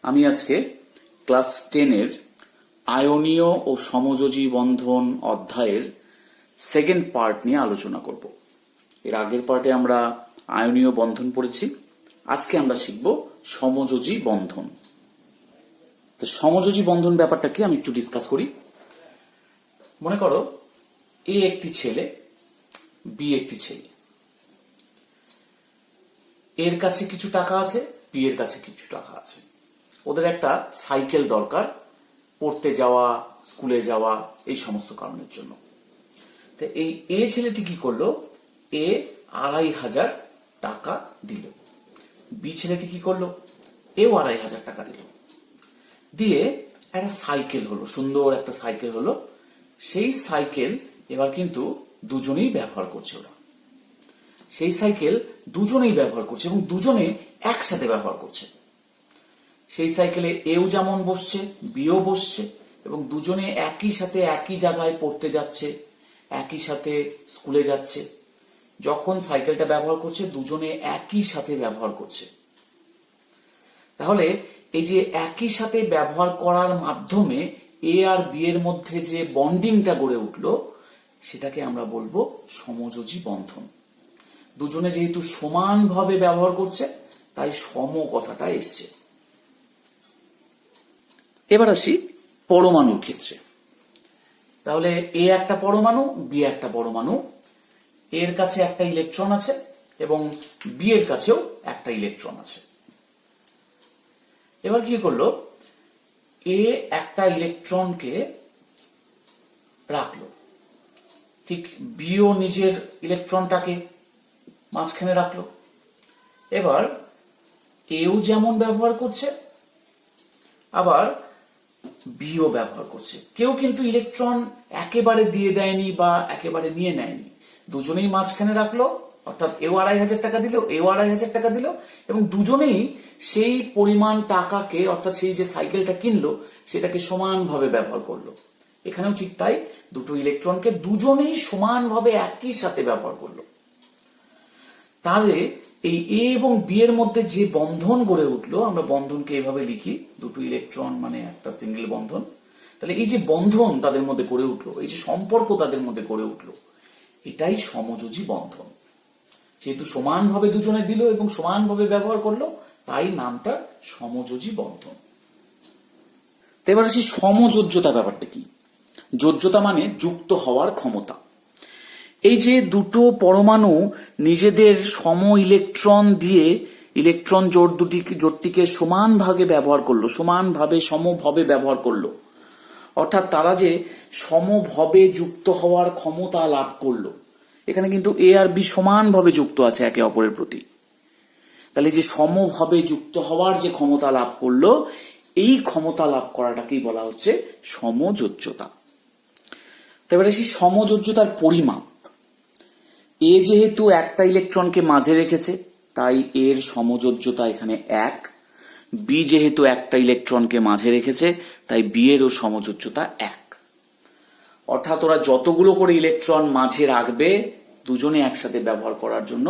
আমি আজকে ক্লাস 10-এর আয়নীয় ও সমযোজী বন্ধন অধ্যায়ের সেকেন্ড পার্ট নিয়ে আলোচনা করব। এর আগের পার্টে আমরা আয়নীয় বন্ধন পড়েছি, আজকে আমরা শিখব সমযোজী বন্ধন। তো সমযোজী বন্ধন ব্যাপারটা কি আমি একটু ডিসকাস করি। মনে করো এ একটি ছেলে, বি একটি ছেলে, এর কাছে কিছু টাকা আছে, বি এর কাছে কিছু টাকা আছে। ওদের একটা সাইকেল দরকার পড়তে যাওয়া, স্কুলে যাওয়া, এই সমস্ত কারণের জন্য। তো এই এ ছেলেটি কি করলো, এ 2500 টাকা দিল। বি ছেলেটি কি করলো, এও 2500 টাকা দিল। দিয়ে একটা সাইকেল হলো, সুন্দর একটা সাইকেল হলো। সেই সাইকেল এবার কিন্তু দুজনেই ব্যবহার করছে। ওরা সেই সাইকেল দুজনেই ব্যবহার করছে এবং দুজনে একসাথে ব্যবহার করছে। সেই সাইকেলে এও যেমন বসছে, বিও বসছে এবং দুজনে একই সাথে একই জায়গায় পড়তে যাচ্ছে, একই সাথে স্কুলে যাচ্ছে। যখন সাইকেলটা ব্যবহার করছে দুজনে একই সাথে ব্যবহার করছে। তাহলে এই যে একই সাথে ব্যবহার করার মাধ্যমে এ আর বি এর মধ্যে যে বন্ডিংটা গড়ে উঠলো, সেটাকে আমরা বলবো সমযোজী বন্ধন। দুজনে যেহেতু সমানভাবে ব্যবহার করছে, তাই সম কথাটা এসছে। এবার আসি পরমাণুর ক্ষেত্রে। তাহলে এ একটা পরমাণু, বি একটা পরমাণু। এর কাছে একটা ইলেকট্রন আছে এবং বি এর কাছেও একটা ইলেকট্রন আছে। এবার কি করলো, এ একটা ইলেকট্রনকে রাখলো, ঠিক বিও নিজের ইলেকট্রনটাকে মাঝখানে রাখলো। এবার এও যেমন ব্যবহার করছে, আবার বিও ব্যবহার করছে। কেউ কিন্তু ইলেকট্রন একেবারে দিয়ে দেয়নি বা একেবারে নিয়ে নেয়নি, দুজনেই মাঝখানে রাখলো। অর্থাৎ এও 2500 টাকা দিল, এও 2500 টাকা দিল এবং দুজনেই সেই পরিমাণ টাকাকে, অর্থাৎ সেই যে সাইকেলটা কিনলো, সেটাকে সমানভাবে ব্যবহার করলো। এখানেও ঠিক তাই, দুটো ইলেকট্রনকে দুজনেই সমানভাবে একই সাথে ব্যবহার করলো। তাহলে এই এ এবং বি এর মধ্যে যে বন্ধন গড়ে উঠলো, আমরা বন্ধনকে এভাবে লিখি, দুটো ইলেকট্রন মানে একটা সিঙ্গেল বন্ধন। তাহলে এই যে বন্ধন তাদের মধ্যে গড়ে উঠলো, এই যে সম্পর্ক তাদের মধ্যে গড়ে উঠলো, এটাই সমযোজী বন্ধন। যেহেতু সমানভাবে দুজনে দিল এবং সমানভাবে ব্যবহার করলো, তাই নামটা সমযোজী বন্ধন। এবার আসি সমযোজ্যতা ব্যাপারটা কি। যোজ্যতা মানে যুক্ত হওয়ার ক্ষমতা। এই যে দুটো পরমাণু নিজেদের সম ইলেকট্রন দিয়ে ইলেকট্রন জোটটিকে সমানভাবে ব্যবহার করলো, সমানভাবে সমভাবে ব্যবহার করলো, অর্থাৎ তারা যে সমভাবে যুক্ত হওয়ার ক্ষমতা লাভ করলো। এখানে কিন্তু এ আর বি সমানভাবে যুক্ত আছে একে অপরের প্রতি। তাহলে যে সমভাবে যুক্ত হওয়ার যে ক্ষমতা লাভ করলো, এই ক্ষমতা লাভ করাটাকেই বলা হচ্ছে সমযোজ্যতা। এবারে আসি সমযোজ্যতার পরিমাপ। এ যেহেতু একটা ইলেকট্রনকে মাঝে রেখেছে, তাই এর সমযোজ্যতা এখানে 1। বি যেহেতু একটা ইলেকট্রনকে মাঝে রেখেছে, তাই বি এরও সমযোজ্যতা 1। অর্থাৎ ওরা যতগুলো করে ইলেকট্রন মাঝে রাখবে দুজনে একসাথে ব্যবহার করার জন্য,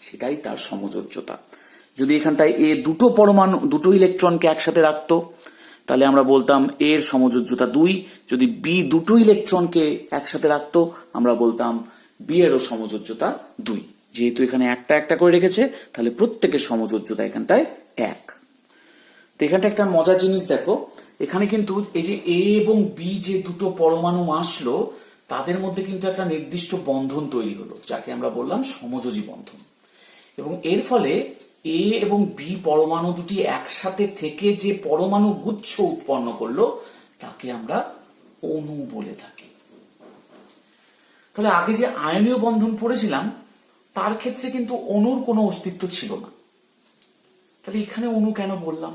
সেটাই তার সমযোজ্যতা। যদি এখানটায় এ দুটো পরমাণু, দুটো ইলেকট্রনকে একসাথে রাখতো, তাহলে আমরা বলতাম এর সমযোজ্যতা 2। যদি বি দুটো ইলেকট্রনকে একসাথে রাখতো, আমরা বলতাম বি এরও সমযোজ্যতা 2। যেহেতু এখানে একটা একটা করে রেখেছে, তাহলে প্রত্যেকের সমযোজ্যতা এখানটায় 1। তো এখানটা একটা মজার জিনিস দেখো, এখানে কিন্তু এই যে এ এবং বি যে দুটো পরমাণু আসলো, তাদের মধ্যে কিন্তু একটা নির্দিষ্ট বন্ধন তৈরি হলো, যাকে আমরা বললাম সমযোজী বন্ধন। এবং এর ফলে এ এবং বি পরমাণু দুটি একসাথে থেকে যে পরমাণু গুচ্ছ উৎপন্ন করলো, তাকে আমরা অণু বলে থাকি। তাহলে আগে যে আয়নীয় বন্ধন পড়েছিলাম, তার ক্ষেত্রে কিন্তু অণুর কোনো অস্তিত্ব ছিল না। তাহলে এখানে অণু কেন বললাম?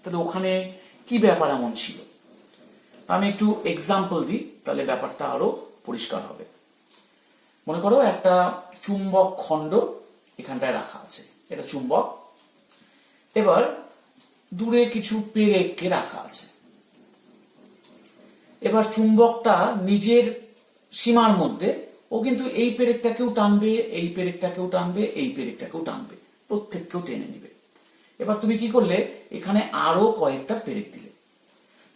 তাহলে ওখানে কি ব্যাপার এমন ছিল? আমি একটু এক্সাম্পল দিই, তাহলে ব্যাপারটা আরো পরিষ্কার হবে। মনে করো একটা চুম্বক খণ্ড এখানটায় রাখা আছে, এটা চুম্বক। এবার দূরে কিছু পেরেককে রাখা আছে। এবার চুম্বকটা নিজের সীমার মধ্যে ও কিন্তু এই পেরেকটাকেও টানবে, এই পেরেকটাকেও টানবে, এই পেরেকটাকেও টানবে, প্রত্যেককেও টেনে নেবে। এবার তুমি কি করলে, এখানে আরো কয়েকটা পেরেক দিলে,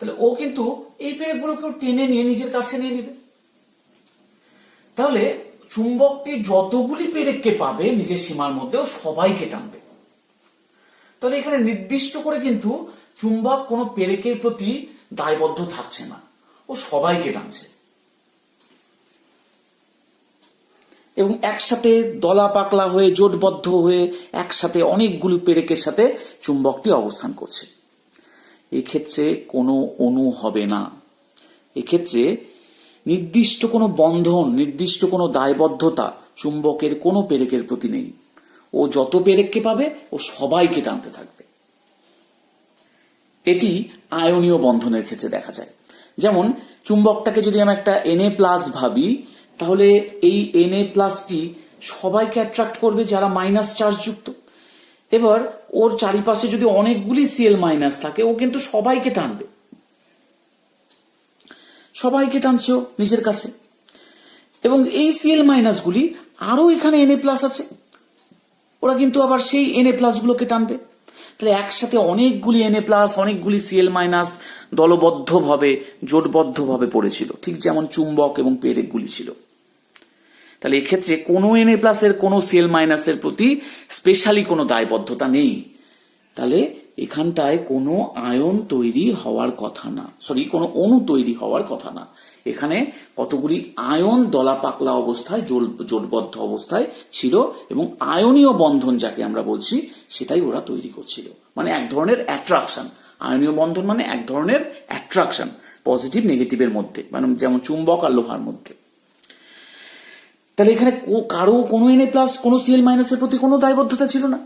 তাহলে ও কিন্তু এই পেরেকগুলোকেও টেনে নিয়ে নিজের কাছে নিয়ে নেবে। তাহলে চুম্বকটি যতগুলি পেরেককে পাবে নিজের সীমার মধ্যে ও সবাইকে টানবে। তাহলে এখানে নির্দিষ্ট করে কিন্তু চুম্বক কোনো পেরেকের প্রতি দায়বদ্ধ থাকছে না, ও সবাইকে টানছে এবং একসাথে দলা পাকলা হয়ে জোটবদ্ধ হয়ে একসাথে অনেকগুলো পেরেকের সাথে চুম্বকটি অবস্থান করছে। এক্ষেত্রে কোনো অণু হবে না, এক্ষেত্রে নির্দিষ্ট কোনো বন্ধন, নির্দিষ্ট কোনো দায়বদ্ধতা চুম্বকের কোনো পেরেকের প্রতি নেই। ও যত পেরেককে পাবে ও সবাইকে টানতে থাকবে। এটি আয়নীয় বন্ধনের ক্ষেত্রে দেখা যায়। যেমন চুম্বকটাকে যদি আমি একটা Na+ ভাবি, তাহলে এই Na+টি সবাইকে অ্যাট্রাক্ট করবে যারা মাইনাস চার্জ যুক্ত। এবার ওর চারিপাশে যদি অনেকগুলি Cl- থাকে, ও কিন্তু সবাইকে টানবে, সবাইকে টানছে ও নিজের কাছে। এবং এই Cl- গুলি আরো এখানে Na+ আছে, ওরা কিন্তু আবার সেই Na+ গুলোকে টানবে। তাহলে একসাথে অনেকগুলি Na+, অনেকগুলি Cl- দলবদ্ধভাবে জোটবদ্ধভাবে পড়েছিল, ঠিক যেমন চুম্বক এবং পেরেকগুলি ছিল। তাহলে এক্ষেত্রে কোনো Na+ এর কোনো Cl- এর প্রতি স্পেশালি কোনো দায়বদ্ধতা নেই। তাহলে এখানটায় কোনো আয়ন তৈরি হওয়ার কথা না, কোনো অণু তৈরি হওয়ার কথা না। এখানে কতগুলি আয়ন দলা পাকলা অবস্থায় জোটবদ্ধ অবস্থায় ছিল এবং আয়নীয় বন্ধন যাকে আমরা বলছি সেটাই ওরা তৈরি করছিল, মানে এক ধরনের অ্যাট্রাকশন। আয়নীয় বন্ধন মানে এক ধরনের অ্যাট্রাকশন, পজিটিভ নেগেটিভের মধ্যে, মানে যেমন চুম্বক আর লোহার মধ্যে। তাহলে এখানে কারো কোনো Na+, কোনো Cl- এর প্রতি কোনো দায়বদ্ধতা ছিল না।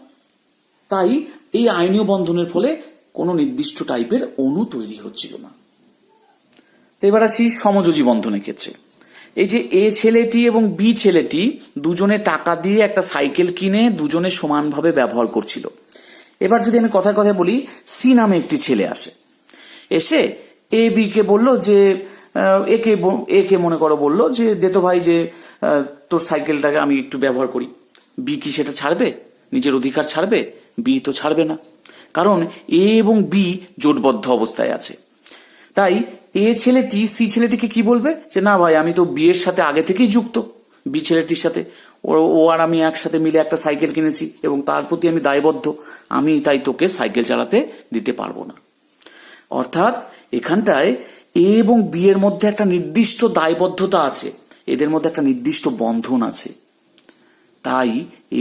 তাই এই আয়নীয় বন্ধনের ফলে কোনো নির্দিষ্ট টাইপের অণু তৈরি হচ্ছিল না। এবার আসি সমযোজী বন্ধনের ক্ষেত্রে। এই যে এ ছেলেটি এবং বি ছেলেটি দুজনে টাকা দিয়ে একটা সাইকেল কিনে দুজনে সমানভাবে ব্যবহার করছিল। এবার যদি আমি কথায় কথায় বলি, সি নামে একটি ছেলে আসে, এসে এ বি কে বললো যে একে মনে করো বললো যে দে তো ভাই, যে তোর সাইকেলটাকে আমি একটু ব্যবহার করি। বি কি সেটা ছাড়বে? নিজের অধিকার ছাড়বে? বি তো ছাড়বে না, কারণ এ এবং বি জোটবদ্ধ অবস্থায় আছে। তাই এ ছেলেটি সি ছেলেটিকে কি বলবে যে না ভাই, আমি তো বি এর সাথে আগে থেকেই যুক্ত, বি ছেলেটির সাথে ও আর আমি একসাথে মিলে একটা সাইকেল কিনেছি এবং তার প্রতি আমি দায়বদ্ধ, আমি তাই তোকে সাইকেল চালাতে দিতে পারবো না। অর্থাৎ এখানটায় এ এবং বি এর মধ্যে একটা নির্দিষ্ট দায়বদ্ধতা আছে, এদের মধ্যে একটা নির্দিষ্ট বন্ধন আছে। তাই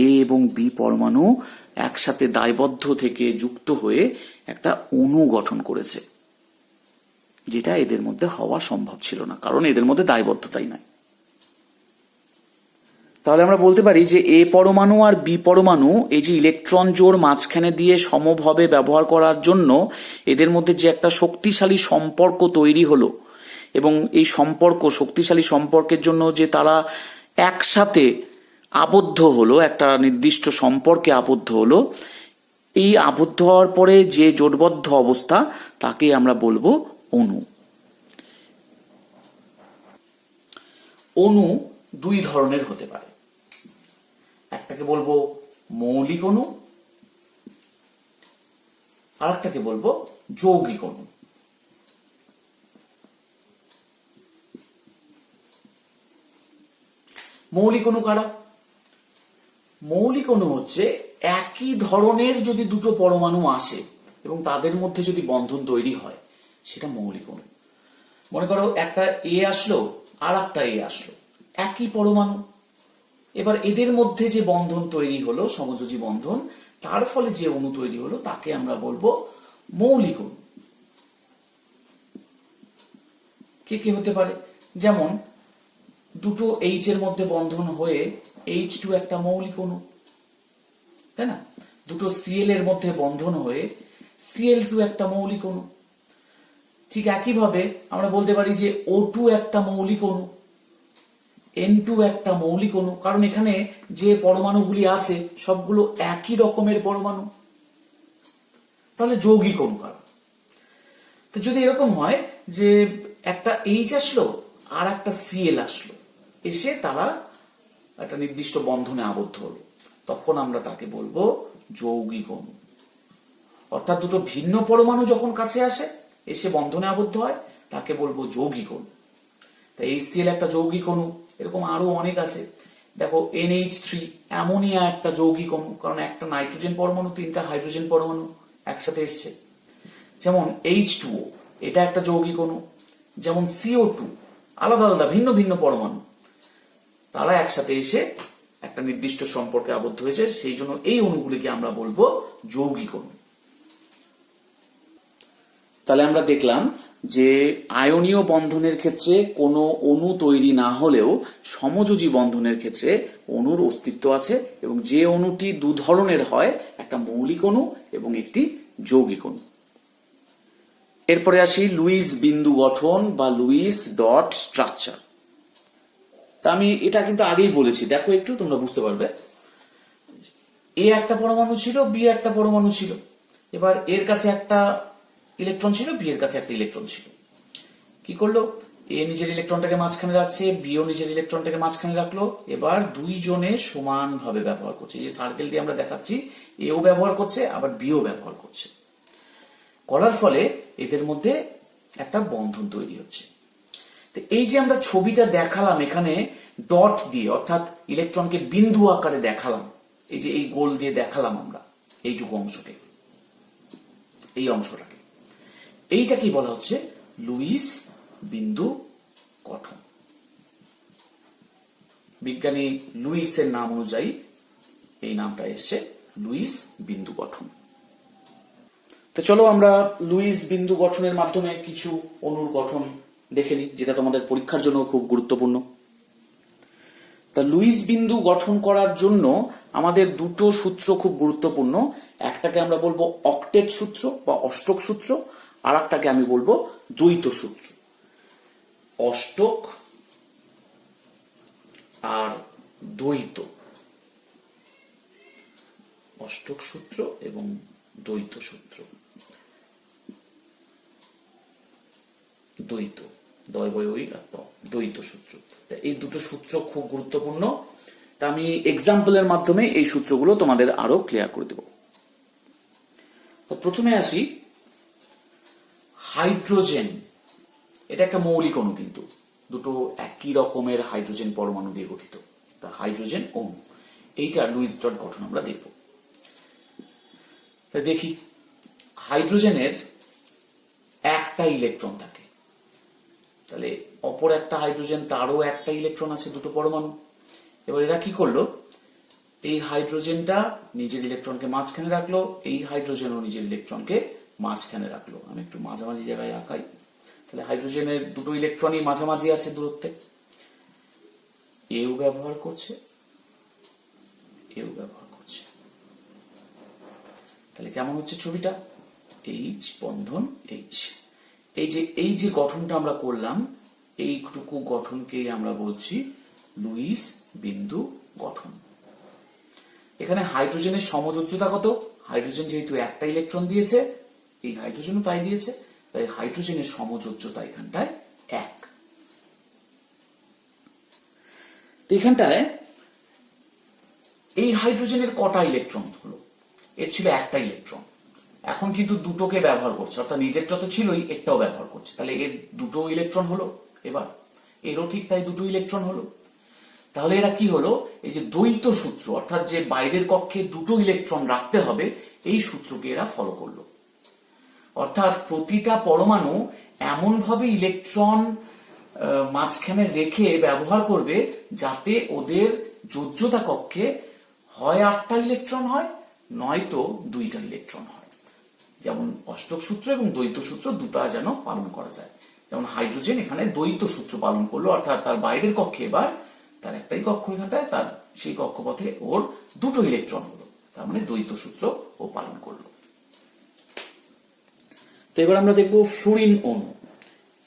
এ এবং বি পরমাণু একসাথে দায়বদ্ধ থেকে যুক্ত হয়ে একটা অণু গঠন করেছে, যেটা এদের মধ্যে হওয়া সম্ভব ছিল না, কারণ এদের মধ্যে দায়বদ্ধতাই নাই। তাহলে আমরা বলতে পারি যে এ পরমাণু আর বি পরমাণু এই যে ইলেকট্রন জোড় মাঝখানে দিয়ে সমভাবে ব্যবহার করার জন্য এদের মধ্যে যে একটা শক্তিশালী সম্পর্ক তৈরি হলো, এবং এই শক্তিশালী সম্পর্কের জন্য যে তারা একসাথে আবদ্ধ হলো, একটা নির্দিষ্ট সম্পর্কে আবদ্ধ হলো, এই আবদ্ধ হওয়ার পরে যে জোটবদ্ধ অবস্থা তাকে আমরা বলবো অণু। অণু দুই ধরনের হতে পারে, একটাকে বলবো মৌলিক অণু, আর একটাকে বলবো যৌগিক অণু। মৌলিক অণু কারা? মৌলিক অণু হচ্ছে একই ধরনের যদি দুটো পরমাণু আসে এবং তাদের মধ্যে যদি বন্ধন তৈরি হয়, সেটা মৌলিক অণু। মনে করো একটা এ আসলো আর একটা এ আসলো, একই পরমাণু, এবার এদের মধ্যে যে বন্ধন তৈরি হলো, সমযোজী বন্ধন, তার ফলে যে অণু তৈরি হলো তাকে আমরা বলবো মৌলিক অণু। কে কে হতে পারে? যেমন দুটো এইচ এর মধ্যে বন্ধন হয়ে H2 একটা মৌলিক অণু, তাই না? দুটো Cl এর মধ্যে বন্ধন হয়ে Cl2 একটা মৌলিক অণু। ঠিক একইভাবে আমরা বলতে পারি যে O2 একটা মৌলিক অণু, N2 একটা মৌলিক অণু, কারণ এখানে যে পরমাণুগুলি আছে সবগুলো একই রকমের পরমাণু। তাহলে যৌগিক অণু কারা? তো যদি এরকম হয় যে একটা H আসলো আর একটা Cl আসলো, এসে তারা একটা নির্দিষ্ট বন্ধনে আবদ্ধ হলো, তখন আমরা তাকে বলবো যৌগিক অণু। অর্থাৎ দুটো ভিন্ন পরমাণু যখন কাছে আসে এসে বন্ধনে আবদ্ধ হয় তাকে বলবো যৌগিক অণু। তাই HCl একটা যৌগিক অণু, এরকম আরো অনেক আছে। দেখো NH3 অ্যামোনিয়া একটা যৌগিক অণু, কারণ একটা নাইট্রোজেন পরমাণু তিনটা হাইড্রোজেন পরমাণু একসাথে এসছে। যেমন H2O এটা একটা যৌগিক অণু। যেমন CO2 আলাদা আলাদা ভিন্ন ভিন্ন পরমাণু, তারা একসাথে এসে একটা নির্দিষ্ট সম্পর্কে আবদ্ধ হয়েছে, সেই জন্য এই অণুগুলিকে আমরা বলবো যৌগিক অণু। তাহলে আমরা দেখলাম যে আয়নীয় বন্ধনের ক্ষেত্রে কোনো অণু তৈরি না হলেও সমযোজী বন্ধনের ক্ষেত্রে অণুর অস্তিত্ব আছে, এবং যে অণুটি দু ধরনের হয়, একটা মৌলিক অণু এবং একটি যৌগিক অণু। এরপরে আসি লুইস বিন্দু গঠন বা লুইস ডট স্ট্রাকচার। তা আমি এটা কিন্তু আগেই বলেছি, দেখো একটু তোমরা বুঝতে পারবে। এ একটা পরমাণু ছিল, বি একটা পরমাণু ছিল, এবার এর কাছে একটা ইলেকট্রন ছিল, বি এর কাছে একটা ইলেকট্রন ছিল। কি করলো, এ নিজের ইলেকট্রনটাকে মাঝখানে রাখছে, বিও নিজের ইলেকট্রনটাকে মাঝখানে রাখলো। এবার দুইজনে সমানভাবে ব্যবহার করছে, যে সার্কেল দিয়ে আমরা দেখাচ্ছি, এও ব্যবহার করছে আবার বিও ব্যবহার করছে। করার ফলে এদের মধ্যে একটা বন্ধন তৈরি হচ্ছে। তো এই যে আমরা ছবিটা দেখালাম এখানে ডট দিয়ে, অর্থাৎ ইলেকট্রনকে বিন্দু আকারে দেখালাম, এই যে এই গোল দিয়ে দেখালাম আমরা এইটুকু অংশকে, এই অংশটাকে, এইটাকেই বলা হচ্ছে লুইস বিন্দু গঠন। বিজ্ঞানী লুইসের নাম অনুযায়ী এই নামটা এসছে লুইস বিন্দু গঠন। তো চলো আমরা লুইস বিন্দু গঠনের মাধ্যমে কিছু অণুর গঠন দেখে নিই, যেটা তোমাদের পরীক্ষার জন্য খুব গুরুত্বপূর্ণ। তা লুইস বিন্দু গঠন করার জন্য আমাদের দুটো সূত্র খুব গুরুত্বপূর্ণ। একটাকে আমরা বলবো অক্টেট সূত্র বা অষ্টক সূত্র, আর একটাকে আমি বলবো দ্বৈত সূত্র। অষ্টক আর দ্বৈত, অষ্টক সূত্র এবং দ্বৈত সূত্র। দ্বৈত দ্বৈত সূত্র, এই দুটো সূত্র খুব গুরুত্বপূর্ণ। তা আমি এক্সাম্পলের মাধ্যমে এই সূত্রগুলো তোমাদের আরো ক্লিয়ার করে দেব। তো প্রথমে আসি হাইড্রোজেন। এটা একটা মৌলিক অণু, কিন্তু দুটো একই রকমের হাইড্রোজেন পরমাণু দিয়ে গঠিত। তা হাইড্রোজেন অণু, এইটা লুইস ডট গঠন আমরা দেখব। তা দেখি, হাইড্রোজেনের একটা ইলেকট্রন থাকে, তাহলে অপর একটা হাইড্রোজেন তারও একটা ইলেকট্রন আছে, দুটো পরমাণু। এবার এরা কি করলো, এই হাইড্রোজেনটা নিজের ইলেকট্রনকে মাঝখানে রাখলো, এই হাইড্রোজেনও নিজের ইলেকট্রনকে মাঝখানে রাখলো। আমি একটু মাঝামাঝি জায়গায় আঁকাই, তাহলে হাইড্রোজেনের দুটো ইলেকট্রনই মাঝামাঝি আছে দূরত্বে। এও ব্যবহার করছে, এও ব্যবহার করছে। তাহলে কেমন হচ্ছে ছবিটা, এইচ বন্ধন এইচ। এই যে গঠনটা আমরা করলাম, এইটুকু গঠনকেই আমরা বলছি লুইস বিন্দু গঠন। এখানে হাইড্রোজেনের সমযোজ্যতা কত, হাইড্রোজেন যেহেতু একটা ইলেকট্রন দিয়েছে, এই হাইড্রোজেনও তাই দিয়েছে, তাই হাইড্রোজেনের সমযোজ্যতা এখানটায় 1। এখানটায় এই হাইড্রোজেনের কটা ইলেকট্রন হলো, এর ছিল একটা ইলেকট্রন, এখন কিন্তু দুটোকে ব্যবহার করছে, অর্থাৎ নিজেরটা তো ছিলই, এরটাও ব্যবহার করছে, তাহলে এর দুটো ইলেকট্রন হলো। এবার এরও ঠিক তাই দুটো ইলেকট্রন হলো। তাহলে এরা কি হলো, এই যে দ্বৈত সূত্র, অর্থাৎ যে বাইরের কক্ষে দুটো ইলেকট্রন রাখতে হবে, এই সূত্রকে এরা ফলো করলো। অর্থাৎ প্রতিটা পরমাণু এমন ভাবে ইলেকট্রন মাঝখানে রেখে ব্যবহার করবে যাতে ওদের যোজ্যতা কক্ষে হয় 8টা ইলেকট্রন হয়, নয়তো 2টা ইলেকট্রন হয়। যেমন অষ্টক সূত্র এবং দ্বৈত সূত্র দুটা যেন পালন করা যায়। যেমন হাইড্রোজেন এখানে দ্বৈত সূত্র পালন করলো, অর্থাৎ তার বাইরের কক্ষে এবার তার একটাই কক্ষ এখানটায়, তার সেই কক্ষপথে ওর দুটো ইলেকট্রন হলো, তার মানে দ্বৈত সূত্র ও পালন করলো। তো এবার আমরা দেখবো ফ্লুরিন অণু।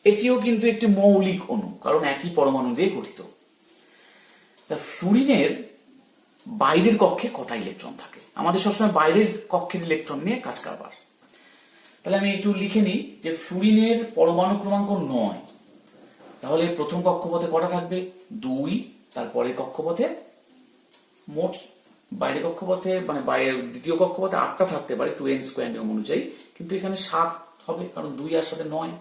এটিও কিন্তু একটি মৌলিক অণু, কারণ একই পরমাণু দিয়ে গঠিত। ফ্লুরিনের বাইরের কক্ষে কটা ইলেকট্রন থাকে, আমাদের সবসময় বাইরের কক্ষের ইলেকট্রন নিয়ে কাজ কারবার। তাহলে আমি একটু লিখে নিই যে ফ্লুরিনের পরমাণু ক্রমাঙ্ক 9, তাহলে প্রথম কক্ষপথে কটা থাকবে, 2, তারপরে কক্ষপথে মোট বাইরে কক্ষপথে মানে দ্বিতীয় কক্ষপথে 8টা থাকতে পারে 2n² নিয়ম অনুযায়ী, কিন্তু এখানে 7 হবে, কারণ 2 আর 7 9।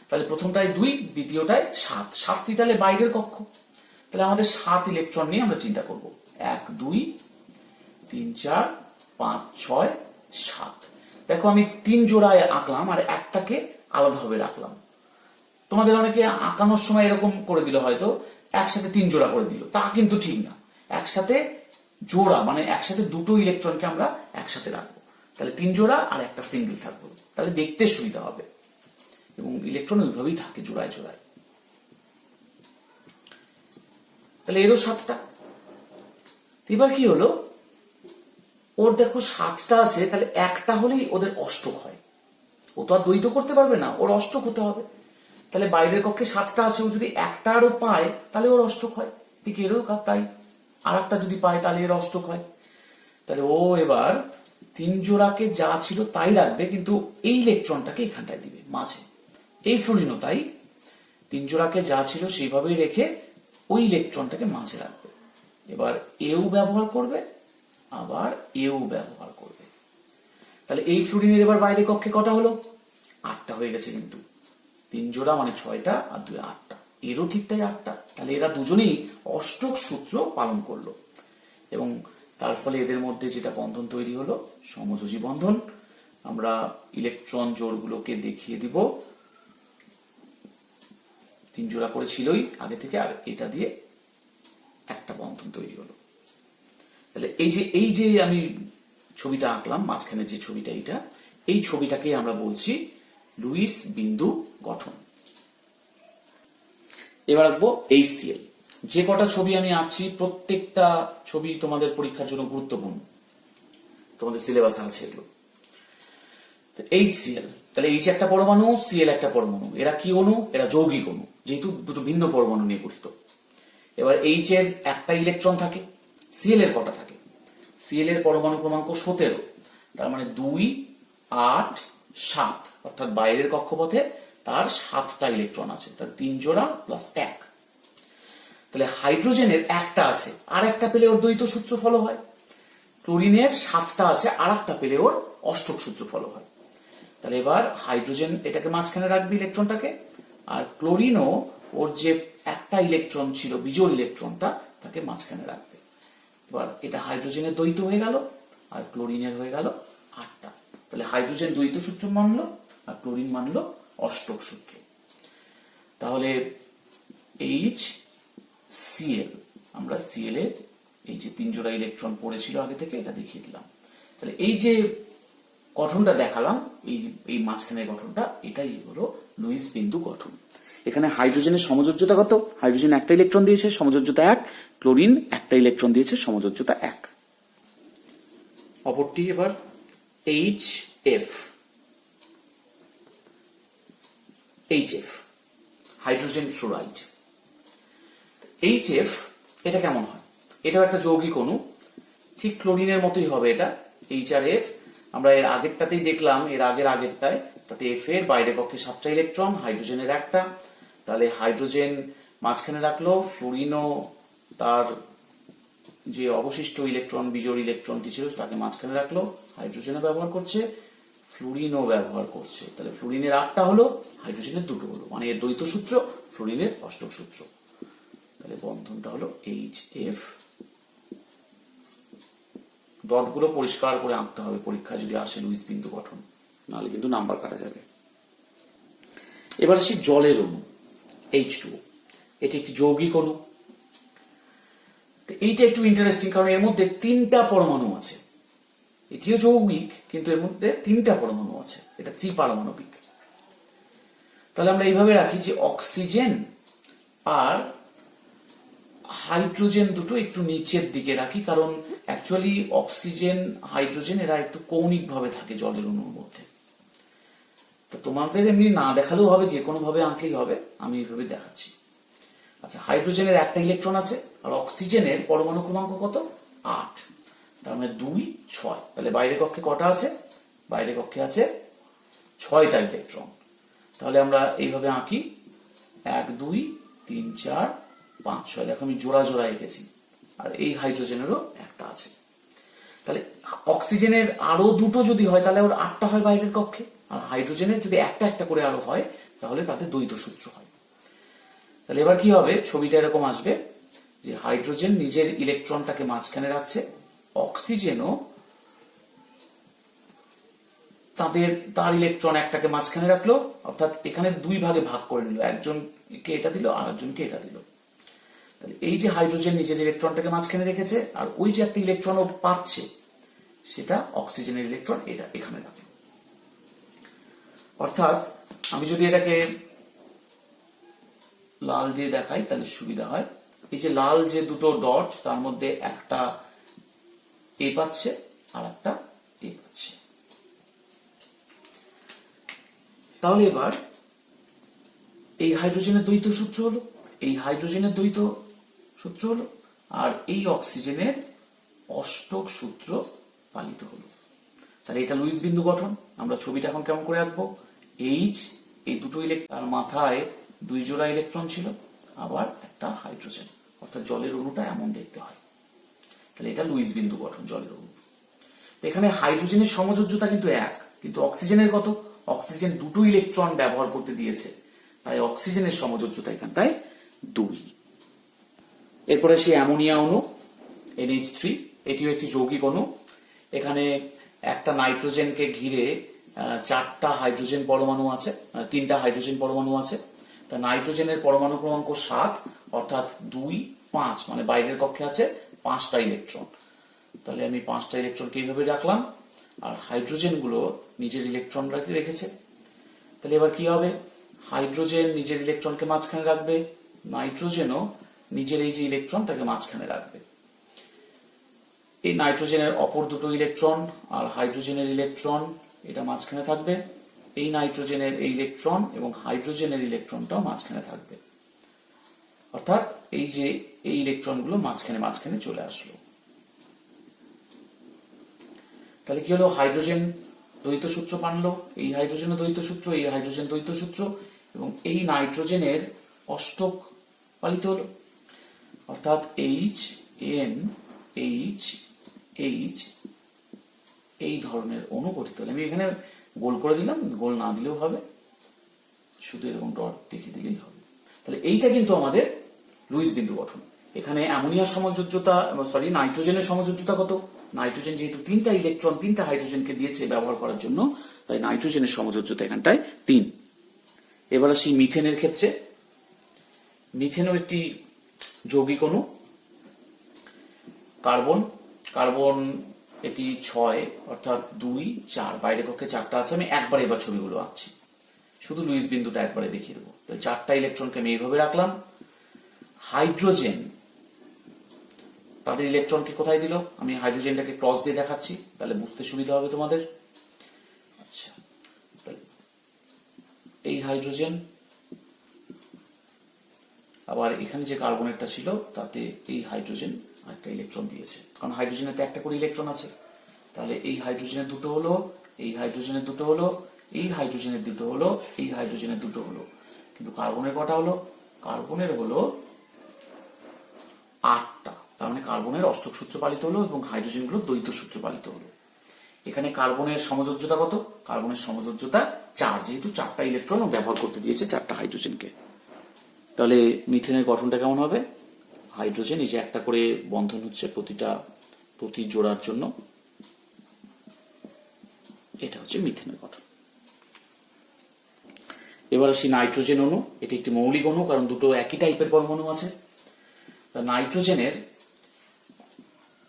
তাহলে প্রথমটায় 2, দ্বিতীয়টায় 7। 7টি তাহলে বাইরের কক্ষ। তাহলে আমাদের 7 ইলেকট্রন নিয়ে আমরা চিন্তা করব। 1 2 3 4 5 6 7। দেখো আমি 3 জোড়ায় আঁকলাম আর একটাকে আলাদাভাবে রাখলাম। তোমাদের অনেকে আঁকানোর সময় এরকম করে দিল, হয়তো একসাথে 3 জোড়া করে দিল, তা কিন্তু ঠিক না। একসাথে জোড়া মানে একসাথে দুটো ইলেকট্রনকে আমরা একসাথে রাখবো। তাহলে 3 জোড়া আর একটা সিঙ্গেল থাকবে, তাহলে দেখতে সুবিধা হবে এবং ইলেকট্রন ওইভাবেই থাকে জোড়ায় জোড়ায়। তাহলে এরও 7টা। এবার কি হলো, ওর দেখো 7টা আছে, তাহলে একটা হলেই ওদের অষ্টক হয়। ও তো আর দ্বৈত করতে পারবে না, ওর অষ্টক হতে হবে। তাহলে বাইরের কক্ষে 7টা আছে, ও যদি একটা আরো পায় তাহলে ওর অষ্টক হয়। ঠিক এরও তাই, আর একটা যদি পায় তাহলে এর অষ্টক হয়। তাহলে ও এবার 3 জোড়াকে যা ছিল তাই রাখবে, কিন্তু এই ইলেকট্রনটাকে এখানটায় দিবে মাঝে। এই ফ্লোরিনও তাই, 3 জোড়াকে যা ছিল সেইভাবেই রেখে ওই ইলেকট্রনটাকে মাঝে রাখবে। এবার এও ব্যবহার করবে, আবার এও ব্যবহার করবে। তাহলে এই ফ্লোরিনের এবার বাইরে কক্ষে কটা হলো? 8টা হয়ে গেছে, কিন্তু 3 জোড়া মানে 6টা আর 2 8টা। এরও ঠিক তাই 8টা। তাহলে এরা দুজনেই অষ্টক সূত্র পালন করলো এবং তার ফলে এদের মধ্যে যেটা বন্ধন তৈরি হলো সমযোজী বন্ধন। আমরা ইলেকট্রন জোড়গুলোকে দেখিয়ে দিব। 3 জোড়া করে ছিলই আগে থেকে, আর এটা দিয়ে একটা বন্ধন তৈরি হলো। তাহলে এই যে আমি ছবিটা আঁকলাম মাঝখানে যে ছবিটা, এই ছবিটাকে আমরা বলছি লুইস বিন্দু গঠন। এবার আঁকবো HCl। যে কটা ছবি আমি আঁকছি প্রত্যেকটা ছবি তোমাদের পরীক্ষার জন্য গুরুত্বপূর্ণ, তোমাদের সিলেবাসে আছে এগুলো। HCl, তাহলে H একটা পরমাণু, Cl একটা পরমাণু। এরা কি অণু? এরা যৌগিক অণু, যেহেতু দুটো ভিন্ন পরমাণু নিয়ে গঠিত। এবার H এর একটা ইলেকট্রন থাকে, Cl এর কটা থাকে? Cl এর পরমাণু ক্রমাঙ্ক 17, তার মানে 2 8 7, অর্থাৎ বাইরের কক্ষপথে তার 7টা ইলেকট্রন আছে, তার 3 জোড়া প্লাস 1। তাহলে হাইড্রোজেনের একটা আছে, আর একটা পেলে ওর দ্বৈত সূত্র ফলো হয়। ক্লোরিনের 7টা আছে, আর একটা পেলে ওর অষ্টক সূত্র ফলো হয়। তাহলে এবার হাইড্রোজেন এটাকে মাঝখানে রাখবে ইলেকট্রনটাকে, আর ক্লোরিনও ওর যে একটা ইলেকট্রন ছিল বিজোড় ইলেকট্রনটা তাকে মাঝখানে রাখবে। এবার এটা হাইড্রোজেনের দ্বৈত হয়ে গেল আর ক্লোরিনের হয়ে গেল 8টা। তাহলে হাইড্রোজেন দ্বৈত সূত্র মানলো আর ক্লোরিন মানলো অষ্টক সূত্র। তাহলে HCl, আমরা Cl এর এই যে 3 জোড়া ইলেকট্রন পড়েছিল আগে থেকে, এটা দেখিয়ে দিলাম। তাহলে এই যে গঠনটা দেখালাম, এই মাঝখানের গঠনটা, এটাই হলো লুইস বিন্দু গঠন। এখানে হাইড্রোজেনের সমযোজ্যতা কত? হাইড্রোজেন একটা ইলেকট্রন দিয়েছে, সমযোজ্যতা 1। ক্লোরিন একটা ইলেকট্রন দিয়েছে, সমযোজ্যতা 1। অপরটি এবার HF। Hydrogen fluoride. HF এটা কেমন হয়? এটাও একটা যৌগিক অণু, ঠিক ক্লোরিনের মতোই হবে এটা, H আর F। আমরা এর আগেরটাতেই দেখলাম, এর আগেরটায়, তাতে F এর বাইরে কক্ষে 7টা ইলেকট্রন, হাইড্রোজেনের একটা। তাহলে হাইড্রোজেন মাঝখানে রাখলো, ফ্লোরিনও তার যে অবশিষ্ট ইলেকট্রন বিজোড় ইলেকট্রনটি ছিল তাকে মাঝখানে রাখলো, হাইড্রোজেনও ব্যবহার করছে, ফ্লোরিনও ব্যবহার করছে। তাহলে ফ্লোরিনের 8টা হলো, হাইড্রোজেনের 2টো হলো, মানে এর দ্বৈত সূত্র, ফ্লোরিনের অষ্টক সূত্র। তাহলে বন্ধনটা হলো HF। ডটগুলো পরিষ্কার করে আঁকতে হবে পরীক্ষা যদি আসে লুইস বিন্দু গঠন, নাহলে কিন্তু নাম্বার কাটা যাবে। এবার আসি জলের অণু H2O। এটি একটি যৌগিক অণু। এইটা একটু ইন্টারেস্টিং, কারণ এর মধ্যে 3টা পরমাণু আছে। এটিও যৌগিক, কিন্তু এর মধ্যে 3টা পরমাণু আছে, এটা ত্রিপারমাণবিক। তাহলে আমরা এইভাবে রাখি যে অক্সিজেন আর হাইড্রোজেন দুটো একটু নিচের দিকে রাখি, কারণ অ্যাকচুয়ালি অক্সিজেন হাইড্রোজেন এরা একটু কৌণিক ভাবে থাকে জলের অণুর মধ্যে। তো তোমাদের এমনি না দেখালেও হবে, যে কোনো ভাবে আঁকলেই হবে, আমি এইভাবে দেখাচ্ছি। আচ্ছা, হাইড্রোজেনের একটা ইলেকট্রন আছে আর অক্সিজেনের পরমাণু ক্রমাঙ্ক কত? 8, তার মানে 2 6। তাহলে বাইরে কক্ষে কটা আছে? বাইরে কক্ষে আছে 6টা ইলেকট্রন। তাহলে আমরা এইভাবে আঁকি 1 2 3 4 5 6। দেখো আমি জোড়া জোড়া এঁকেছি, আর এই হাইড্রোজেনেরও একটা আছে। তাহলে অক্সিজেনের আরো দুটো যদি হয় তাহলে ওর 8টা হয় বাইরের কক্ষে, আর হাইড্রোজেনের যদি একটা একটা করে আরো হয় তাহলে তাতে দ্বৈত সূত্র হয়। তাহলে এবার কি হবে, ছবিটা এরকম আসবে যে হাইড্রোজেন নিজের ইলেকট্রনটাকে মাঝখানে রাখছে, অক্সিজেনও তার ইলেকট্রন একটাকে মাঝখানে রাখলো, অর্থাৎ এখানে দুই ভাগে ভাগ করে নিল, একজনকে এটা দিল আর একজনকে এটা দিল। তাহলে এই যে হাইড্রোজেন নিজের ইলেকট্রনটাকে মাঝখানে রেখেছে, আর ওই যে একটা ইলেকট্রন ও পাচ্ছে সেটা অক্সিজেনের ইলেকট্রন এটা এখানে রাখলো। অর্থাৎ আমি যদি এটাকে লাল দিয়ে দেখাই তাহলে সুবিধা হয়। এই যে লাল যে দুটো ডট তার মধ্যে একটা এ পাচ্ছে আর একটা এ পাচ্ছে। তাহলে এবার এই হাইড্রোজেনের দ্বৈত সূত্র হলো, এই হাইড্রোজেনের দ্বৈত সূত্র হলো, আর এই অক্সিজেনের অষ্টক সূত্র পালিত হলো। তাহলে এটা লুইস বিন্দু গঠন। আমরা ছবিটা এখন কেমন করে আঁকবো, এইচ, এই দুটো ইলেকট্রন মাথায় দুই জোড়া ইলেকট্রন ছিল, আবার একটা হাইড্রোজেন, অর্থাৎ জলের অণুটা এমন দেখতে হয়। তাহলে এটা লুইস বিন্দু গঠন জলের অণু। এখানে হাইড্রোজেনের সমযোজ্যতা কিন্তু 1, কিন্তু অক্সিজেনের কত, অক্সিজেন দুটো ইলেকট্রন ব্যবহার করতে দিয়েছে, তাই অক্সিজেনের সমযোজ্যতা এখানটায় 2। এরপরে সেই অ্যামোনিয়া অণু NH3, এটিও একটি যৌগিক অণু। এখানে একটা নাইট্রোজেনকে ঘিরে 4টা হাইড্রোজেন পরমাণু আছে, 3টা হাইড্রোজেন পরমাণু আছে। তা নাইট্রোজেনের পরমাণু ক্রমাঙ্ক 7, অর্থাৎ 2, 5, মানে বাইরের কক্ষে আছে 5টা ইলেকট্রন। তাহলে আমি 5টা ইলেকট্রনকে এইভাবে রাখলাম, আর হাইড্রোজেন গুলো নিজের ইলেকট্রন রেখেছে। তাহলে এবার কি হবে, হাইড্রোজেন নিজের ইলেকট্রনকে মাঝখানে রাখবে, নাইট্রোজেনও নিজের এই যে ইলেকট্রন তাকে মাঝখানে রাখবে। এই নাইট্রোজেনের অপর দুটো ইলেকট্রন আর হাইড্রোজেনের ইলেকট্রন এটা মাঝখানে থাকবে, এই নাইট্রোজেনের এই ইলেকট্রন এবং হাইড্রোজেনের ইলেকট্রনটাও মাঝখানে থাকবে, অর্থাৎ এই যে এই ইলেকট্রনগুলো মাঝখানে মাঝখানে চলে আসলো। তাহলে কি হলো, হাইড্রোজেন দ্বৈত সূত্র বানলো, এই হাইড্রোজেনের দ্বৈত সূত্র, এই হাইড্রোজেন দ্বৈত সূত্র, এবং এই নাইট্রোজেনের অষ্টক পালিত হলো, অর্থাৎ H এই ধরনের অণু গঠিত হলো। আমি এখানে গোল করে দিলাম, গোল না দিলেও হবে, শুধু এরকম ডট দেখিয়ে দিলেই হবে। তাহলে এইটা কিন্তু আমাদের লুইস বিন্দু গঠন। এখানে অ্যামোনিয়ার সমযোজ্যতা, নাইট্রোজেনের সমযোজ্যতা কত, নাইট্রোজেন যেহেতু 3টা ইলেকট্রন 3টা হাইড্রোজেনকে দিয়েছে ব্যবহার করার জন্য, তাই নাইট্রোজেনের সমযোজ্যতা এখানটায় 3। এবার আসি মিথেনের ক্ষেত্রে। মিথেনও একটি যৌগিক অণু, কার্বন এটি 6, অর্থাৎ 2, 4, বাইরের কক্ষে 4টা আছে। আমি একবার এবার ছবিগুলো আঁকছি, শুধু লুইস বিন্দুটা একবারে দেখিয়ে দেবো। তাহলে 4টা ইলেকট্রনকে আমি এইভাবে রাখলাম। হাইড্রোজেন তাদের ইলেকট্রনকে কোথায় দিল, আমি হাইড্রোজেনটাকে ক্রস দিয়ে দেখাচ্ছি তাহলে বুঝতে সুবিধা হবে তোমাদের। আচ্ছা, এই হাইড্রোজেন, আবার এখানে যে কার্বনেরটা ছিল তাতে এই হাইড্রোজেন একটা ইলেকট্রন দিয়েছে, কারণ হাইড্রোজেনের তো একটা করে ইলেকট্রন আছে। তাহলে এই হাইড্রোজেনের দুটো হলো, এই হাইড্রোজেনের দুটো হলো, এই হাইড্রোজেনের দুটো হলো, এই হাইড্রোজেনের দুটো হলো, কিন্তু কার্বনের কটা হলো, কার্বনের হলো 8টা। তার মানে কার্বনের অষ্টক সূত্র পালিত হলো এবং হাইড্রোজেন গুলো দ্বৈত সূত্র পালিত হলো। এখানে কার্বনের সমযোজ্যতা কত, কার্বনের সমযোজ্যতা 4, যেহেতু 4টা ইলেকট্রন ব্যবহার করতে দিয়েছে 4টা হাইড্রোজেনকে। তাহলে মিথেনের গঠনটা কেমন হবে, হাইড্রোজেন এই যে একটা করে বন্ধন হচ্ছে প্রতি জোড়ার জন্য, এটা হচ্ছে মিথেনের গঠন। এবার আসি নাইট্রোজেন অণু। এটি একটি মৌলিক অণু, কারণ দুটো একই টাইপের পরমাণু আছে। নাইট্রোজেনের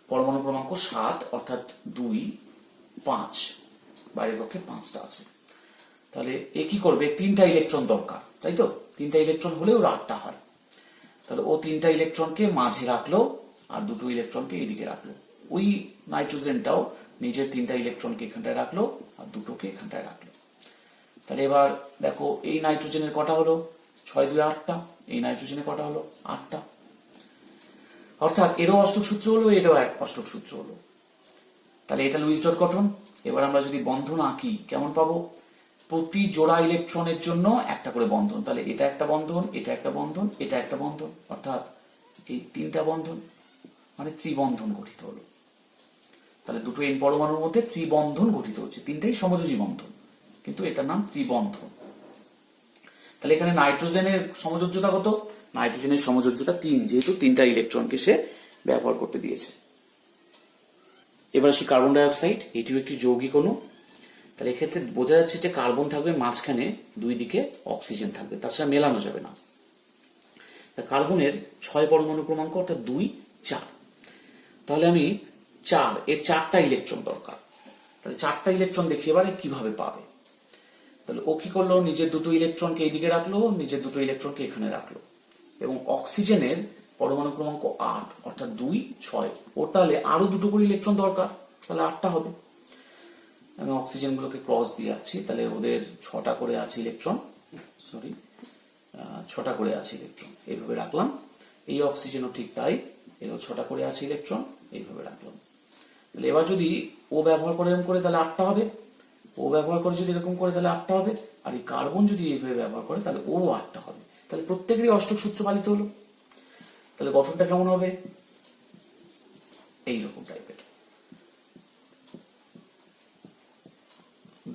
পরমাণু ক্রমাঙ্ক 7, অর্থাৎ 2, 5, বাইরের পক্ষে 5টা আছে। তাহলে এ কি করবে, 3টা ইলেকট্রন দরকার, তাই তো, 3টা ইলেকট্রন হলে ওর 8টা হয়। তাহলে ও 3টা ইলেকট্রনকে মাঝে রাখলো আর দুটো ইলেকট্রনকে এদিকে রাখলো। ওই নাইট্রোজেনটাও নিজের 3টা ইলেকট্রনকে এখানটায় রাখলো আর দুটোকে এখানটায় রাখলো। তাহলে এবার দেখো, এই নাইট্রোজেনের কটা হলো, 6, 2, 8টা, এই নাইট্রোজেনের কটা হলো, 8টা, অর্থাৎ এরও অষ্টক সূত্র হলো, এরও এক অষ্টক সূত্র হলো। তাহলে এটা লুইস ডট গঠন। এবার আমরা যদি বন্ধন আঁকি কেমন পাবো, প্রতি জোড়া ইলেকট্রনের জন্য একটা করে বন্ধন। তাহলে এটা একটা বন্ধন, এটা একটা বন্ধন, এটা একটা বন্ধন, অর্থাৎ এই 3টা বন্ধন। মানে ত্রিবন্ধন গঠিত হলো। তাহলে দুটো এন পরমাণুর মধ্যে ত্রিবন্ধন গঠিত হচ্ছে, তিনটাই সমযোজী বন্ধন, কিন্তু এটার নাম ত্রিবন্ধন। তাহলে এখানে নাইট্রোজেনের সমযোজ্যতা কত? নাইট্রোজেনের সমযোজ্যতা 3, যেহেতু 3টা ইলেকট্রনকে সে ব্যবহার করতে দিয়েছে। এবার আসি কার্বন ডাইঅক্সাইড, এটিও একটি যৌগিক অণু। তাহলে এক্ষেত্রে বোঝা যাচ্ছে যে কার্বন থাকবে মাঝখানে, দুই দিকে অক্সিজেন থাকবে, তাছাড়া মেলানো যাবে না। কার্বনের 6 পরমাণু ক্রমাঙ্ক, অর্থাৎ 2, 4। তাহলে আমি 4, এর 4টা ইলেকট্রন দরকার। তাহলে 4টা ইলেকট্রন দেখি এবারে কিভাবে পাবে। তাহলে ও কি করলো, নিজের দুটো ইলেকট্রনকে এইদিকে রাখলো, নিজের দুটো ইলেকট্রনকে এখানে রাখলো, এবং অক্সিজেনের পরমাণু ক্রমাঙ্ক 8, অর্থাৎ 2, 6। ওর তাহলে আরো দুটো করে ইলেকট্রন দরকার, তাহলে 8টা হবে। আমি অক্সিজেন গুলোকে ক্রস দিয়ে আছি, তাহলে ওদের 6টা করে আছে ইলেকট্রন, 6টা করে আছে ইলেকট্রন, এইভাবে রাখলাম। এই অক্সিজেনও ঠিক তাই, এরও 6টা করে আছে ইলেকট্রন, এইভাবে রাখলাম। তাহলে এবার যদি ও ব্যবহার করে এরকম করে, তাহলে 8টা হবে। ও ব্যবহার করে যদি এরকম করে, তাহলে 8টা হবে। আর এই কার্বন যদি এইভাবে ব্যবহার করে, তাহলে ওরও 8টা হবে। তাহলে প্রত্যেকেরই অষ্টক সূত্র পালিত হলো। তাহলে গঠনটা কেমন হবে? এইরকম টাইপের,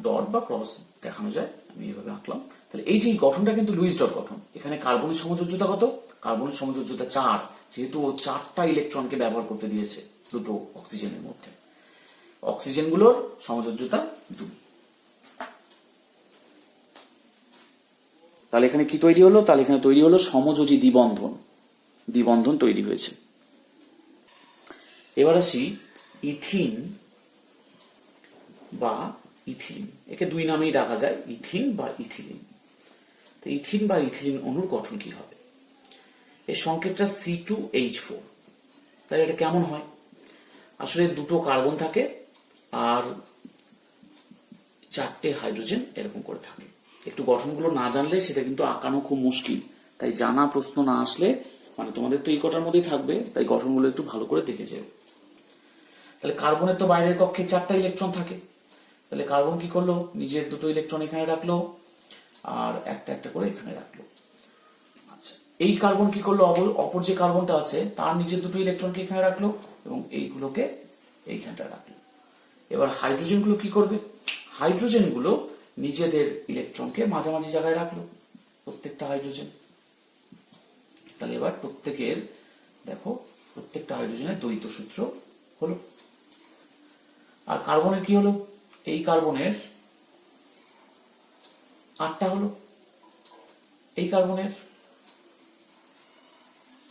ডট বা ক্রস দেখানো যায়, আমি এইভাবে আঁকলাম। তাহলে এই যে গঠনটা কিন্তু লুইস ডট গঠন। এখানে কার্বনের সমযোজ্যতা কত? কার্বনের সমযোজ্যতা 4, যেহেতু ও 4টা ইলেকট্রনকে ব্যবহার করতে দিয়েছে দুটো অক্সিজেনের মধ্যে। অক্সিজেনগুলোর সমযোজ্যতা 2। তাহলে এখানে কি তৈরি হলো? তাহলে এখানে তৈরি হলো সমযোজী দ্বিবন্ধন, দ্বিবন্ধন তৈরি হয়েছে। এবার আসি ইথিন বা ইথিলিন, একে দুই নামেই ডাকা যায়, ইথিন বা ইথিলিন। তো ইথিন বা ইথিলিন অণুর গঠন কি হবে? এর সংকেতটা C2H4। তাহলে এটা কেমন হয়? আসলে দুটো কার্বন থাকে আর 4টে হাইড্রোজেন এরকম করে থাকে। একটু গঠনগুলো না জানলে সেটা কিন্তু আঁকানো খুব মুশকিল, তাই জানা প্রশ্ন না আসলে, মানে তোমাদের তো এই কটার মধ্যেই থাকবে, তাই গঠনগুলো একটু ভালো করে দেখে যাও। তাহলে কার্বনের তো বাইরের কক্ষে 4টা ইলেকট্রন থাকে। তাহলে কার্বন কি করলো, নিজের দুটো ইলেকট্রন এখানে রাখলো আর একটা একটা করে এখানে রাখলো। আচ্ছা, এই কার্বন কি করলো, অপর যে কার্বনটা আছে তার নিজের দুটো ইলেকট্রনকে এখানে রাখলো এবং এইগুলোকে এইখানটা রাখলো। এবার হাইড্রোজেন গুলো কি করবে? হাইড্রোজেন গুলো নিজেদের ইলেকট্রনকে মাঝামাঝি জায়গায় রাখলো, প্রত্যেকটা হাইড্রোজেন। তাহলে এবার প্রত্যেকের দেখো, প্রত্যেকটা হাইড্রোজেনের দ্বৈত সূত্র হলো। আর কার্বনের কি হলো? এই কার্বনের 8টা হলো, এই কার্বনের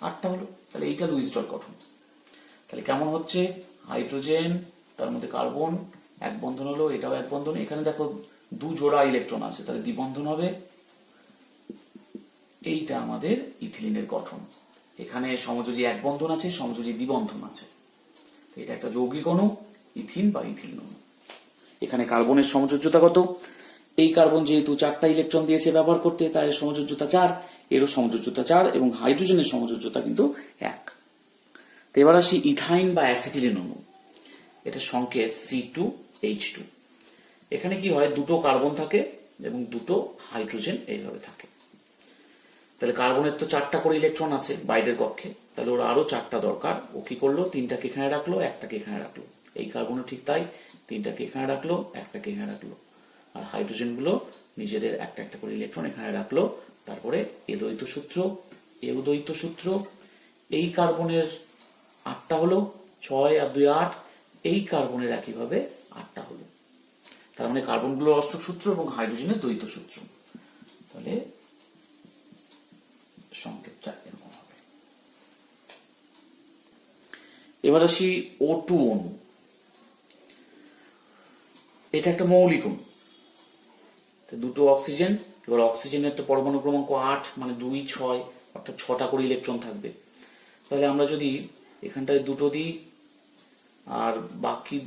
8টা হলো। তাহলে এইটা লুইস ডট গঠন। তাহলে কেমন হচ্ছে? হাইড্রোজেন, তার মধ্যে কার্বন, এক বন্ধন হলো, এটাও এক বন্ধন। এখানে দেখো 2 জোড়া ইলেকট্রন আছে, তাহলে দ্বিবন্ধন হবে। এইটা আমাদের ইথিলিনের গঠন। এখানে সমযোজী এক বন্ধন আছে, সমযোজী দ্বিবন্ধন আছে। এটা একটা যৌগিক অণু, ইথিন বা ইথিলিন অণু। এখানে কার্বনের সমযোজ্যতা কত? এই কার্বন যেহেতু 4টা ইলেকট্রন দিয়েছে ব্যবহার করতে, তাই সমযোজ্যতা 4, এরও সমযোজ্যতা 4, এবং হাইড্রোজেনের সমযোজ্যতা কিন্তু 1। তো এবার আসি ইথাইন বা অ্যাসিটিলিন অণু। এটা সংকেত C2H2। এখানে কি হয়, দুটো কার্বন থাকে এবং দুটো হাইড্রোজেন এইভাবে থাকে। তাহলে কার্বনের তো 4টা করে ইলেকট্রন আছে বাইরের কক্ষে, তাহলে ওরা আরো 4টা দরকার। ও কি করলো, 3টাকে এখানে রাখলো, একটাকে এখানে রাখলো। এই কার্বনও ঠিক তাই, 3টাকে এখানে রাখলো, একটাকে এখানে রাখলো। আর হাইড্রোজেন গুলো নিজেদের একটা একটা করে ইলেকট্রন এখানে রাখলো। তারপরে এ দ্বৈত সূত্র, এও দ্বৈত সূত্র। এই কার্বনের 8টা হলো, 6 আর 2 8। এই কার্বনের একইভাবে 8টা হলো। তার মানে কার্বনগুলোর অষ্টক সূত্র এবং হাইড্রোজেনের দ্বৈত সূত্র। তাহলে সংকেতটা এরকম হবে। এবার আসি O2 অণু। এটা একটা মৌলিক অণু, দুটো অক্সিজেন। এবার অক্সিজেনের তো পরমাণু ক্রমাঙ্ক 8, মানে 2, 6, অর্থাৎ 6টা করে ইলেকট্রন থাকবে। তাহলে আমরা যদি এখানটায় দুটো দিই আর বাকি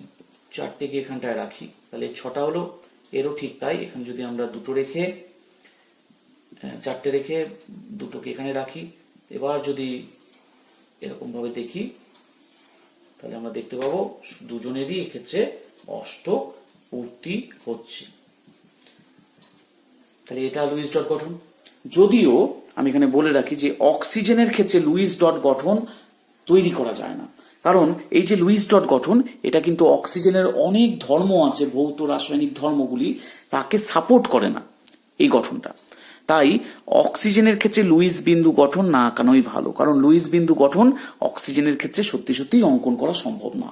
4টেকে এখানটায় রাখি, তাহলে 6টা হলো। এরও ঠিক তাই, এখানে যদি আমরা দুটো রেখে 4টে রেখে দুটোকে এখানে রাখি, এবার যদি এরকম ভাবে দেখি, তাহলে আমরা দেখতে পাবো দুজনেরই এক্ষেত্রে অষ্টক পূর্তি হচ্ছে। তাহলে এটা লুইস ডট গঠন। যদিও আমি এখানে বলে রাখি যে অক্সিজেনের ক্ষেত্রে লুইস ডট গঠন তৈরি করা যায় না, কারণ এই যে লুইস ডট গঠন, এটা কিন্তু অক্সিজেনের অনেক ধর্ম আছে, ভৌত রাসায়নিক ধর্মগুলি তাকে সাপোর্ট করে না এই গঠনটা। তাই অক্সিজেনের ক্ষেত্রে লুইস বিন্দু গঠন না আঁকানোই ভালো, কারণ লুইস বিন্দু গঠন অক্সিজেনের ক্ষেত্রে সত্যি সত্যিই অঙ্কন করা সম্ভব না।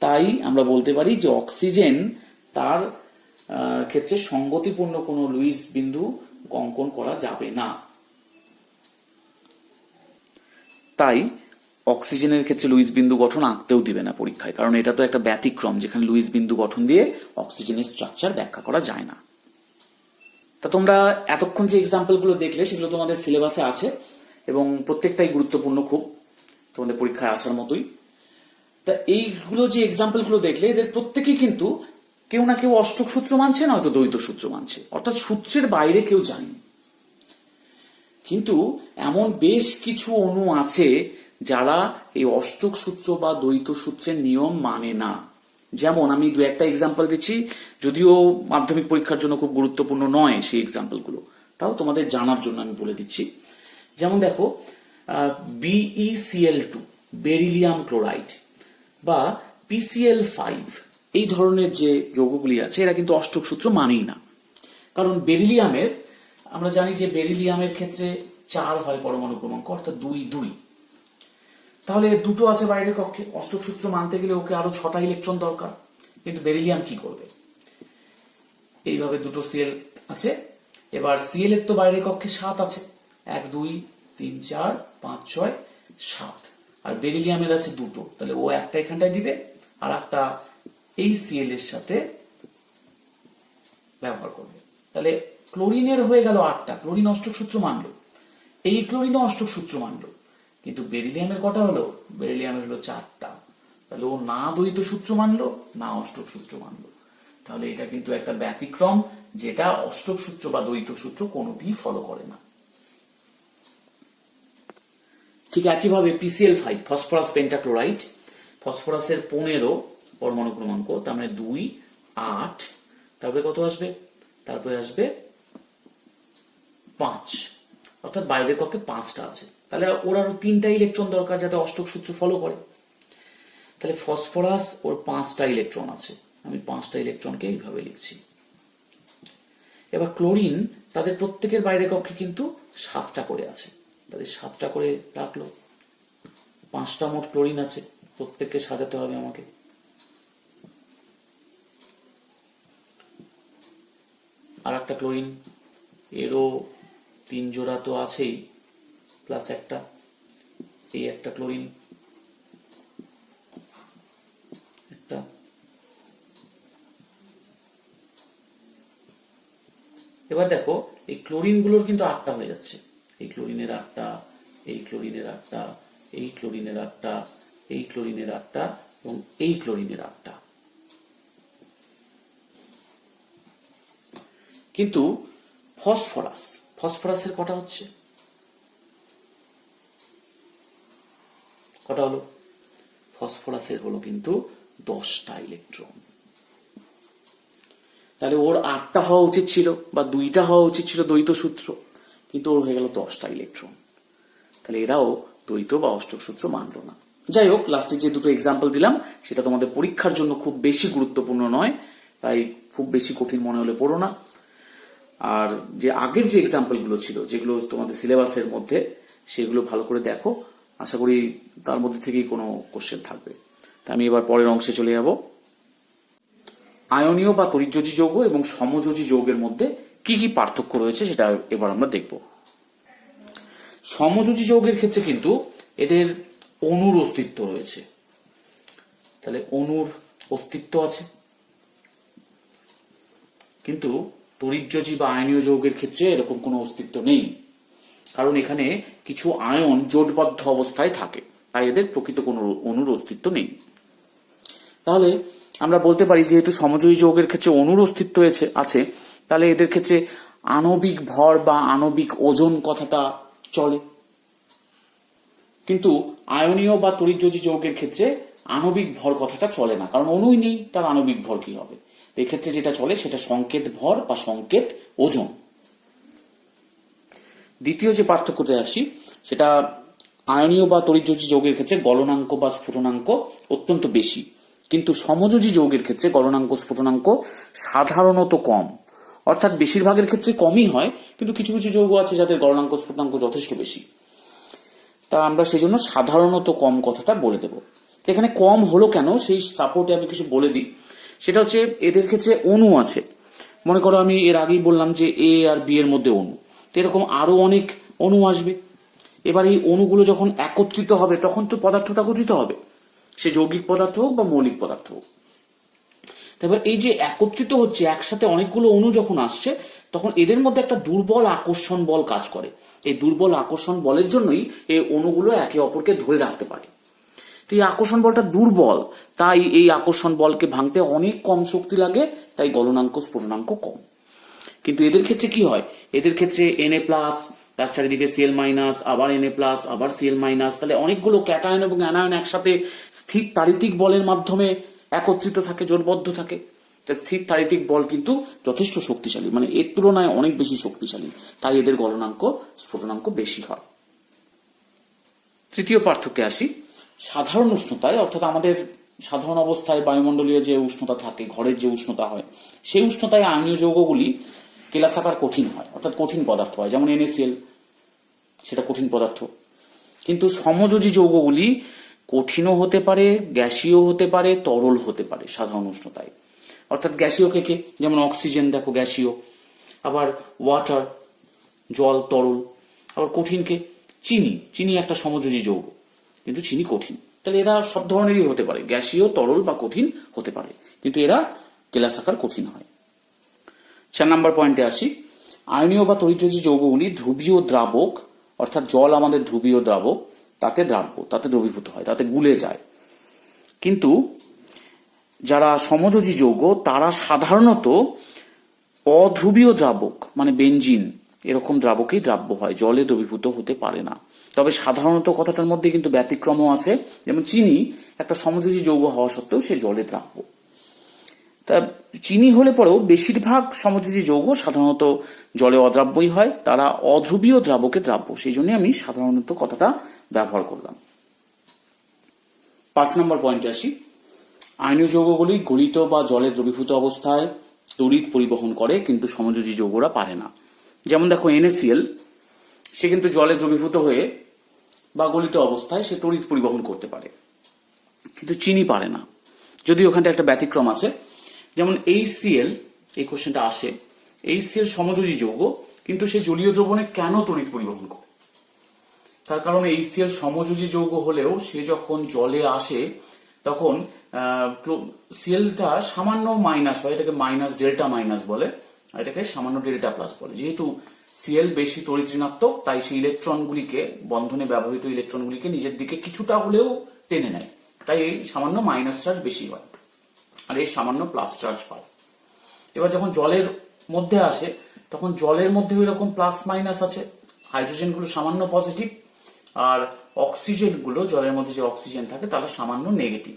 তাই আমরা বলতে পারি যে অক্সিজেন তার ক্ষেত্রে সঙ্গতিপূর্ণ কোনো লুইস বিন্দু অঙ্কন করা যাবে না। তাই অক্সিজেনের ক্ষেত্রে লুইস বিন্দু গঠন আঁকতেও দিবে না পরীক্ষায়, কারণ এটা তো একটা ব্যতিক্রম যেখানে লুইস বিন্দু গঠন দিয়ে অক্সিজেনের স্ট্রাকচার ব্যাখ্যা করা যায় না। তা তোমরা এতক্ষণ যে এক্সাম্পল গুলো দেখলে সেগুলো তোমাদের সিলেবাসে আছে এবং প্রত্যেকটাই গুরুত্বপূর্ণ, খুব তোমাদের পরীক্ষায় আসার মতোই। তা এইগুলো যে এক্সাম্পল গুলো দেখলে এদের প্রত্যেকেই কিন্তু কেউ না কেউ অষ্টক সূত্র মানছে, নয়তো দ্বৈত সূত্র মানছে, অর্থাৎ সূত্রের বাইরে কেউ জানেনি। কিন্তু এমন বেশ কিছু অণু আছে যারা এই অষ্টক সূত্র বা দ্বৈত সূত্রের নিয়ম মানে না। যেমন আমি দু একটা এক্সাম্পল দিচ্ছি, যদিও মাধ্যমিক পরীক্ষার জন্য খুব গুরুত্বপূর্ণ নয় সেই এক্সাম্পল গুলো, তাও তোমাদের জানার জন্য আমি বলে দিচ্ছি। যেমন দেখো BeCl2 বেরিলিয়াম ক্লোরাইড বা PCl5 এই ধরনের যে যৌগগুলি আছে এরা কিন্তু অষ্টক সূত্র মানেই না। কারণ বেরিলিয়ামের, আমরা জানি যে বেরিলিয়ামের ক্ষেত্রে 4 হয় পরমাণু ক্রমাঙ্ক, অর্থাৎ 2 তাহলে দুটো আছে বাইরের কক্ষে, অষ্টক সূত্র মানতে গেলে ওকে আরো 6টা ইলেকট্রন দরকার। কিন্তু বেরিলিয়াম কি করবে? এইভাবে দুটো সিএল আছে, এবার সিএল এর তো বাইরের কক্ষে 7 আছে, 1 2 3 4 5 6 7, আর বেরিলিয়ামের আছে দুটো, তাহলে ও একটা এখানটায় দিবে আর একটা এই সিএল এর সাথে ব্যবহার করবে। তাহলে ক্লোরিনের হয়ে গেল 8টা, ক্লোরিন অষ্টক সূত্র মানলো, এই ক্লোরিনও অষ্টক সূত্র মানলো। কিন্তু বেরিলিয়ামের কটা হলো? বেরিলিয়ামের হলো 4টা, তাহলে ও না দ্বৈত সূত্র মানলো না অষ্টক সূত্র মানলো। তাহলে এটা কিন্তু একটা ব্যতিক্রম যেটা অষ্টক সূত্র বা দ্বৈত সূত্র কোনোটিই ফলো করে না। ঠিক একইভাবে PCl5 ফসফরাস পেন্টাক্লোরাইড, ফসফরাসের 15 পরমাণু ক্রমাঙ্ক, তার মানে 2 8, তারপরে কত আসবে? তারপরে আসবে 5, অর্থাৎ বাইরের কক্ষে 5টা আছে। তাহলে ওর আরো 3টা ইলেকট্রন দরকার যাতে অষ্টক সূত্র ফলো করে। তাহলে ফসফরাস ওর 5টা ইলেকট্রন আছে, আমি 5টা ইলেকট্রনকে এইভাবে লিখছি। এবার ক্লোরিন তাদের প্রত্যেকের বাইরের কক্ষে কিন্তু 7টা করে আছে, তাহলে 7টা করে রাখলো, 5টা মোট ক্লোরিন আছে, প্রত্যেককে সাজাতে হবে আমাকে। আর একটা ক্লোরিন, এরও 3 জোড়া তো আছেই, প্লাস একটা, এই একটা ক্লোরিন, একটা, এবার দেখো এই ক্লোরিন গুলোর কিন্তু 8টা হয়ে যাচ্ছে, এই ক্লোরিনের 8টা, এই ক্লোরিনের 8টা, এই ক্লোরিনের 8টা, এই ক্লোরিনের 8টা এবং এই ক্লোরিনের 8টা। কিন্তু ফসফরাসের কটা হচ্ছে? কটা হলো? ফসফরাসের হলো কিন্তু 10টা ইলেকট্রন। তাহলে ওর 8টা হওয়া উচিত ছিল বা 2টা হওয়া উচিত ছিল দ্বৈত সূত্র, কিন্তু ওর হয়ে গেল 10টা ইলেকট্রন। তাহলে এরাও দ্বৈত বা অষ্টক সূত্র মানলো না। যাই হোক, লাস্টে যে দুটো এক্সাম্পল দিলাম সেটা তোমাদের পরীক্ষার জন্য খুব বেশি গুরুত্বপূর্ণ নয়, তাই খুব বেশি কঠিন মনে হলে পড়ো না। আর যে আগের যে এক্সাম্পল গুলো ছিল যেগুলো তোমাদের সিলেবাসের মধ্যে, সেগুলো ভালো করে দেখো, আশা করি তার মধ্যে থেকেই কোনো কোশ্চেন থাকবে। তা আমি এবার পরের অংশে চলে যাব। আয়নীয় বা তড়িৎযোজী যৌগ এবং সমযোজী যৌগের মধ্যে কি কি পার্থক্য রয়েছে সেটা এবার আমরা দেখব। সমযোজী যৌগের ক্ষেত্রে কিন্তু এদের অণুর অস্তিত্ব রয়েছে, তাহলে অণুর অস্তিত্ব আছে। কিন্তু তড়িৎযোজী বা আয়নীয় যৌগের ক্ষেত্রে এরকম কোনো অস্তিত্ব নেই, কারণ এখানে কিছু আয়ন জোটবদ্ধ অবস্থায় থাকে, তাই এদের প্রকৃত কোনো অণুর অস্তিত্ব নেই। তাহলে আমরা বলতে পারি যেহেতু সমযোজী যৌগের ক্ষেত্রে অণুর অস্তিত্ব আছে, তাহলে এদের ক্ষেত্রে আণবিক ভর বা আণবিক ওজন কথাটা চলে। কিন্তু আয়নীয় বা তড়িৎযোজী যৌগের ক্ষেত্রে আণবিক ভর কথাটা চলে না, কারণ অণুই নেই, তার আণবিক ভর কি হবে? এক্ষেত্রে যেটা চলে সেটা সংকেত ভর বা সংকেত ওজন। দ্বিতীয় যে পার্থক্যতে আসি সেটা আয়নীয় বা তড়িৎযোজী যৌগের ক্ষেত্রে গলনাঙ্ক বা স্ফুটনাঙ্ক অত্যন্ত বেশি, কিন্তু সমযোজী যৌগের ক্ষেত্রে গলনাঙ্ক স্ফুটনাঙ্ক সাধারণত কম। অর্থাৎ বেশিরভাগের ক্ষেত্রে কমই হয়, কিন্তু কিছু কিছু যৌগ আছে যাদের গলনাঙ্ক স্ফুটনাঙ্ক যথেষ্ট বেশি। তা আমরা সেই জন্য সাধারণত কম কথাটা বলে দেব। এখানে কম হলো কেন সেই সাপোর্টে আমি কিছু বলে দিই। সেটা হচ্ছে এদের ক্ষেত্রে অণু আছে। মনে করো আমি এর আগেই বললাম যে এ আর বি এর মধ্যে অণু, তো এরকম আরো অনেক অণু আসবে। এবার এই অণুগুলো যখন একত্রিত হবে তখন তো পদার্থটা গঠিত হবে, সে যৌগিক পদার্থ হোক বা মৌলিক পদার্থ হোক। তারপর এই যে একত্রিত হচ্ছে, একসাথে অনেকগুলো অণু যখন আসছে, তখন এদের মধ্যে একটা দুর্বল আকর্ষণ বল কাজ করে। এই দুর্বল আকর্ষণ বলের জন্যই এই অণুগুলো একে অপরকে ধরে রাখতে পারে। তো এই আকর্ষণ বলটা দুর্বল, তাই এই আকর্ষণ বলকে ভাঙতে অনেক কম শক্তি লাগে, তাই গলনাঙ্ক স্ফুটনাঙ্ক কম। কিন্তু এদের ক্ষেত্রে কি হয়, এদের ক্ষেত্রে Na+, তার চারিদিকে Cl-, আবার Na+, আবার Cl-, তাহলে অনেকগুলো ক্যাটায়ন এবং অ্যানায়ন একসাথে স্থির তাড়িতিক বলের মাধ্যমে একত্রিত থাকে, জোটবদ্ধ থাকে। স্থির তাড়িতিক বল কিন্তু যথেষ্ট শক্তিশালী, মানে এর তুলনায় অনেক বেশি শক্তিশালী, তাই এদের গলনাঙ্ক স্ফুটনাঙ্ক বেশি হয়। তৃতীয় পার্থক্যে আসি। সাধারণ উষ্ণতায়, অর্থাৎ আমাদের সাধারণ অবস্থায় বায়ুমণ্ডলীয় যে উষ্ণতা থাকে, ঘরের যে উষ্ণতা হয়, সেই উষ্ণতায় আয়নীয় যৌগগুলি কেলাসাকার কঠিন হয়, অর্থাৎ কঠিন পদার্থ হয়, যেমন NaCl, সেটা কঠিন পদার্থ। কিন্তু সমযোজী যৌগগুলি কঠিনও হতে পারে, গ্যাসীয় হতে পারে, তরল হতে পারে সাধারণ উষ্ণতায়। অর্থাৎ গ্যাসীয় কে, যেমন অক্সিজেন দেখো গ্যাসীয়, আবার ওয়াটার জল তরল। আবার কঠিনকে চিনি একটা সমযোজী যৌগ, কিন্তু চিনি কঠিন। তাহলে এরা সব ধরনেরই হতে পারে, গ্যাসীয়, তরল বা কঠিন হতে পারে, কিন্তু এরা কেলাসাকার কঠিন হয়। 4 নম্বর পয়েন্টে আসি। আয়নীয় বা তড়িৎযোজী যৌগগুলি ধ্রুবীয় দ্রাবক, অর্থাৎ জল আমাদের ধ্রুবীয় দ্রাবক, তাতে দ্রবীভূত হয়, তাতে গুলে যায়। কিন্তু যারা সমযোজী যৌগ তারা সাধারণত অধ্রুবীয় দ্রাবক, মানে বেনজিন এরকম দ্রাবকেই দ্রাব্য হয়, জলে দ্রবীভূত হতে পারে না। তবে সাধারণত কথাটার মধ্যে কিন্তু ব্যতিক্রমও আছে, যেমন চিনি একটা সমযোজী যৌগ হওয়া সত্ত্বেও সে জলে দ্রাব্য। তা চিনি হলে পরেও বেশিরভাগ সমযোজী যৌগ সাধারণত জলে অদ্রাব্যই হয়, তারা অধ্রুবীয় দ্রাবকে দ্রাব্য, সেই জন্য আমি সাধারণত কথাটা ব্যবহার করলাম। 5 নম্বর পয়েন্টে আসি। আয়নীয় যৌগগুলি গলিত বা জলে দ্রবীভূত অবস্থায় তড়িৎ পরিবহন করে, কিন্তু সমযোজী যৌগরা পারে না। যেমন দেখো NaCl, সে কিন্তু জলে দ্রবীভূত হয়ে বা গলিত অবস্থায় সে তড়িৎ পরিবহন করতে পারে, কিন্তু চিনি পারে না। যদি ওখানটা একটা ব্যতিক্রম আছে, যেমন HCl, এই কোশ্চেনটা আসে, HCl সমযোজী যৌগ, কিন্তু সে জলীয় দ্রবণে কেন তড়িৎ পরিবহন করে? তার কারণ HCl সমযোজী যৌগ হলেও সে যখন জলে আসে তখন সিএলটা সামান্য মাইনাস হয়, এটাকে মাইনাস ডেল্টা মাইনাস বলে, আর এটাকে সামান্য ডেল্টা প্লাস বলে। যেহেতু সিএল বেশি তড়িৎ ঋণাত্মক, তাই সেই ইলেকট্রনগুলিকে, বন্ধনে ব্যবহৃত ইলেকট্রনগুলিকে নিজের দিকে কিছুটা হলেও টেনে নেয়, তাই এই সামান্য মাইনাস চার্জ বেশি হয় আর এই সামান্য প্লাস চার্জ পায়। এবার যখন জলের মধ্যে আসে তখন জলের মধ্যে এরকম প্লাস মাইনাস আছে, হাইড্রোজেনগুলো সামান্য পজিটিভ আর অক্সিজেনগুলো, জলের মধ্যে যে অক্সিজেন থাকে তারা সামান্য নেগেটিভ।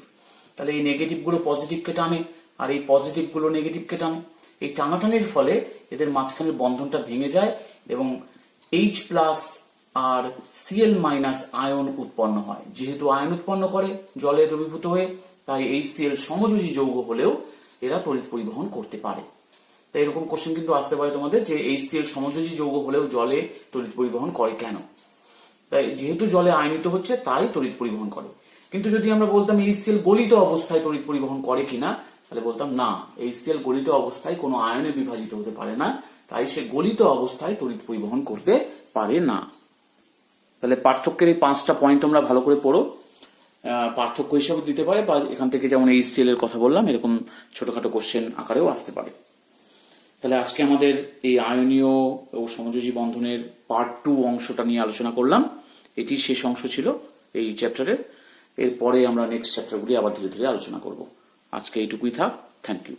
তাহলে এই নেগেটিভ গুলো পজিটিভকে টানে আর এই পজিটিভ গুলো নেগেটিভকে টানে। এই টানাটানির ফলে এদের মাঝখানের বন্ধনটা ভেঙে যায় এবং H+ আর Cl- আয়ন উৎপন্ন হয়। যেহেতু আয়ন উৎপন্ন করে জলে দ্রবীভূত হয়ে, তাই HCl সমযোজী যৌগ হলেও এরা তড়িৎ পরিবহন করতে পারে। তাই এরকম কোশ্চেন কিন্তু আসতে পারে তোমাদের, যে HCl সমযোজী যৌগ হলেও জলে তড়িৎ পরিবহন করে কেন? তাই যেহেতু জলে আয়নিত হচ্ছে তাই তড়িৎ পরিবহন করে। কিন্তু যদি আমরা বলতাম HCl গলিত অবস্থায় তড়িৎ পরিবহন করে কিনা, তাহলে বলতাম না, HCl গলিত অবস্থায় কোনো আয়নে বিভাজিত হতে পারে না, তাই সে গলিত অবস্থায় তড়িৎ পরিবহন করতে পারে না। তাহলে পার্থক্যের এই 5টা পয়েন্ট তোমরা ভালো করে পড়ো, পার্থক্য হিসাবে দিতে পারে, বা এখান থেকে যেমন HCl এর কথা বললাম এরকম ছোটখাটো কোশ্চেন আকারেও আসতে পারে। তাহলে আজকে আমাদের এই আয়নীয় ও সমযোজী বন্ধনের পার্ট 2 অংশটা নিয়ে আলোচনা করলাম। এটি শেষ অংশ ছিল এই চ্যাপ্টারের। এরপরে আমরা নেক্সট চ্যাপ্টারগুলি আবার ধীরে ধীরে আলোচনা করব। আজকে এইটুকুই থাক। Thank you.